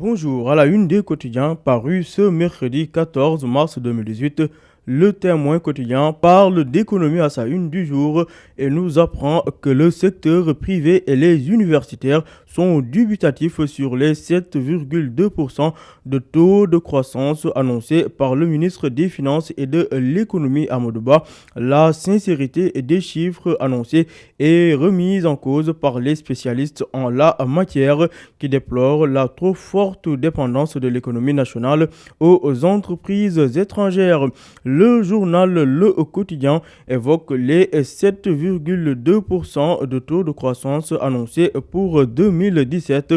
Bonjour, à la une des quotidiens paru ce mercredi 14 mars 2018, le Témoin quotidien parle d'économie à sa une du jour et nous apprend que le secteur privé et les universitaires sont dubitatifs sur les 7,2% de taux de croissance annoncés par le ministre des Finances et de l'économie Amadou Ba. La sincérité des chiffres annoncés est remise en cause par les spécialistes en la matière qui déplorent la trop forte dépendance de l'économie nationale aux entreprises étrangères. Le journal Le Quotidien évoque les 7,2% de taux de croissance annoncés pour 2017.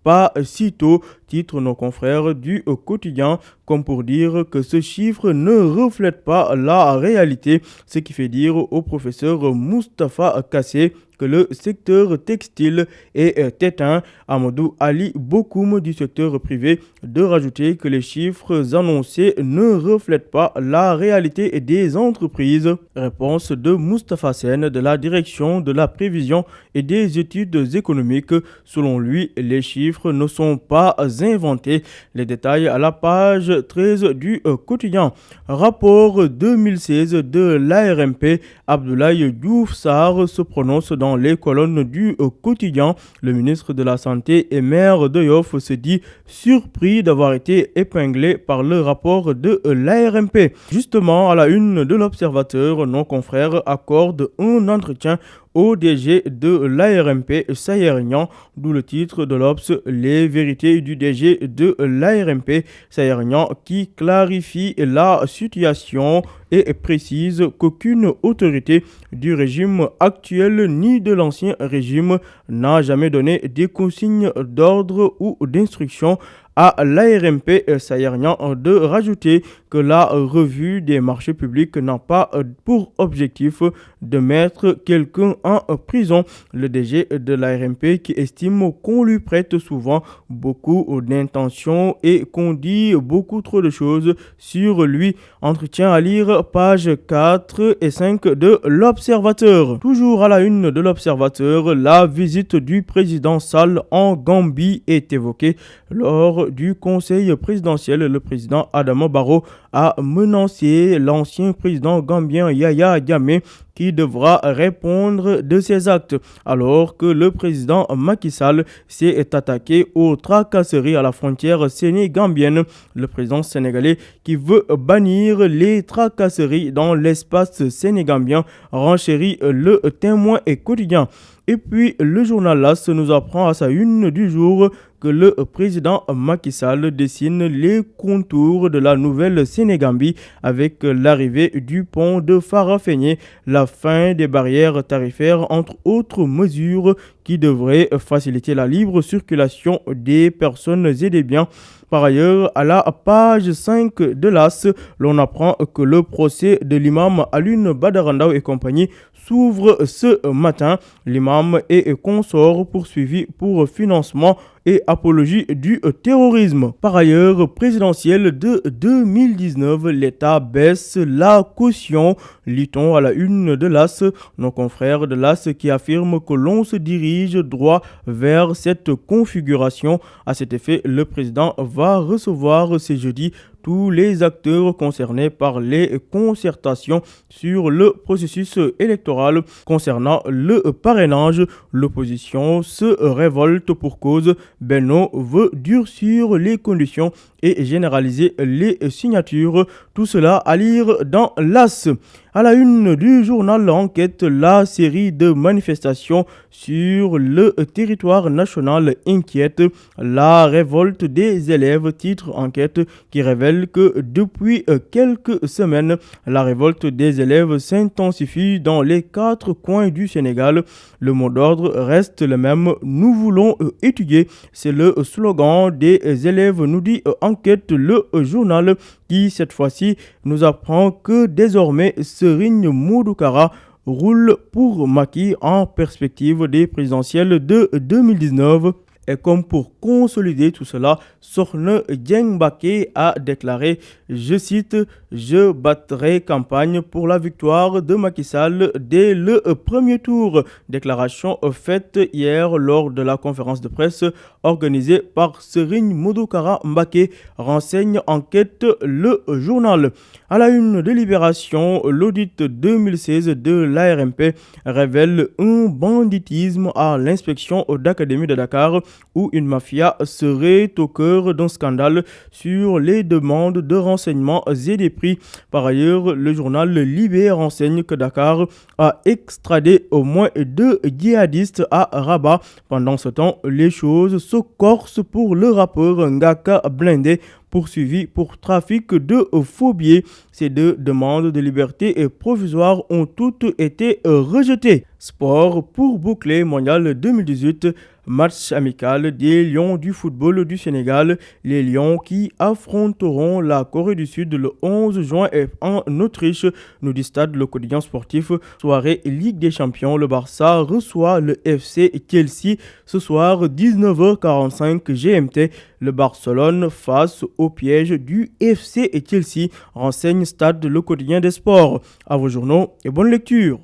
Pas si tôt, titre nos confrères du quotidien, comme pour dire que ce chiffre ne reflète pas la réalité, ce qui fait dire au professeur Moustapha Kassé que le secteur textile est éteint. Amadou Ali Bokoum du secteur privé de rajouter que les chiffres annoncés ne reflètent pas la réalité des entreprises. Réponse de Moustapha Sen de la direction de la prévision et des études économiques. Selon lui, les chiffres ne sont pas inventés. Les détails à la page 13 du quotidien. Rapport 2016 de l'ARMP, Abdoulaye Diouf Sarr se prononce dans les colonnes du quotidien. Le ministre de la Santé et maire de Yoff se dit surpris d'avoir été épinglé par le rapport de l'ARMP. Justement, à la une de l'Observateur, nos confrères accordent un entretien au DG de l'ARMP, Sayer-Niang, d'où le titre de l'Obs, les vérités du DG de l'ARMP, Sayer-Niang, qui clarifie la situation et précise qu'aucune autorité du régime actuel ni de l'ancien régime n'a jamais donné des consignes d'ordre ou d'instruction à l'ARMP Sayer-Niang de rajouter que la revue des marchés publics n'a pas pour objectif de mettre quelqu'un en prison. Le DG de l'ARMP qui estime qu'on lui prête souvent beaucoup d'intentions et qu'on dit beaucoup trop de choses sur lui. Entretien à lire pages 4 et 5 de l'Observateur. Toujours à la une de l'Observateur, la visite du président Sall en Gambie est évoquée lors du conseil présidentiel. Le président Adama Barrow a menacé l'ancien président gambien Yaya Jammeh qui devra répondre de ses actes, alors que le président Macky Sall s'est attaqué aux tracasseries à la frontière sénégambienne. Le président sénégalais qui veut bannir les tracasseries dans l'espace sénégambien renchérit le Témoin et Quotidien. Et puis, le journal LAS nous apprend à sa une du jour que le président Macky Sall dessine les contours de la nouvelle Sénégambie avec l'arrivée du pont de Farafenni, la fin des barrières tarifaires, entre autres mesures qui devraient faciliter la libre circulation des personnes et des biens. Par ailleurs, à la page 5 de l'AS, l'on apprend que le procès de l'imam Alioune Badara Ndao et compagnie s'ouvre ce matin. L'imam et consort poursuivis pour financement et apologie du terrorisme. Par ailleurs, présidentielle de 2019, l'État baisse la caution. Lit-on à la une de l'AS, nos confrères de l'AS qui affirment que l'on se dirige droit vers cette configuration. À cet effet, le président va recevoir ce jeudi tous les acteurs concernés par les concertations sur le processus électoral concernant le parrainage. L'opposition se révolte pour cause. Benno veut durcir les conditions et généraliser les signatures. Tout cela à lire dans l'AS. À la une du journal Enquête, la série de manifestations sur le territoire national inquiète. La révolte des élèves, titre Enquête, qui révèle que depuis quelques semaines, la révolte des élèves s'intensifie dans les 4 coins du Sénégal. Le mot d'ordre reste le même. Nous voulons étudier. C'est le slogan des élèves, nous dit Enquête, le journal, qui cette fois-ci nous apprend que désormais Serigne Modou Kara roule pour Macky en perspective des présidentielles de 2019. Et comme pour consolider tout cela, Sorne Dieng-Baké a déclaré, je cite, « Je battrai campagne pour la victoire de Macky Sall dès le premier tour ». Déclaration faite hier lors de la conférence de presse organisée par Serigne Modokara Mbaké, renseigne Enquête le journal. À la une de Libération, l'audit 2016 de l'ARMP révèle un banditisme à l'inspection d'Académie de Dakar où une mafia serait au cœur d'un scandale sur les demandes de renseignements et des prix. Par ailleurs, le journal Libé renseigne que Dakar a extradé au moins 2 djihadistes à Rabat. Pendant ce temps, les choses se corsent pour le rappeur Ngaka Blindé, poursuivi pour trafic de faux billets. Ces 2 demandes de liberté provisoire ont toutes été rejetées. Sport pour boucler mondial 2018. Match amical des Lions du football du Sénégal. Les Lions qui affronteront la Corée du Sud le 11 juin en Autriche, nous dit Stade Le Quotidien Sportif. Soirée Ligue des Champions, le Barça reçoit le FC Chelsea ce soir 19h45 GMT. Le Barcelone face au piège du FC Chelsea, renseigne Stade Le Quotidien des Sports. À vos journaux et bonne lecture.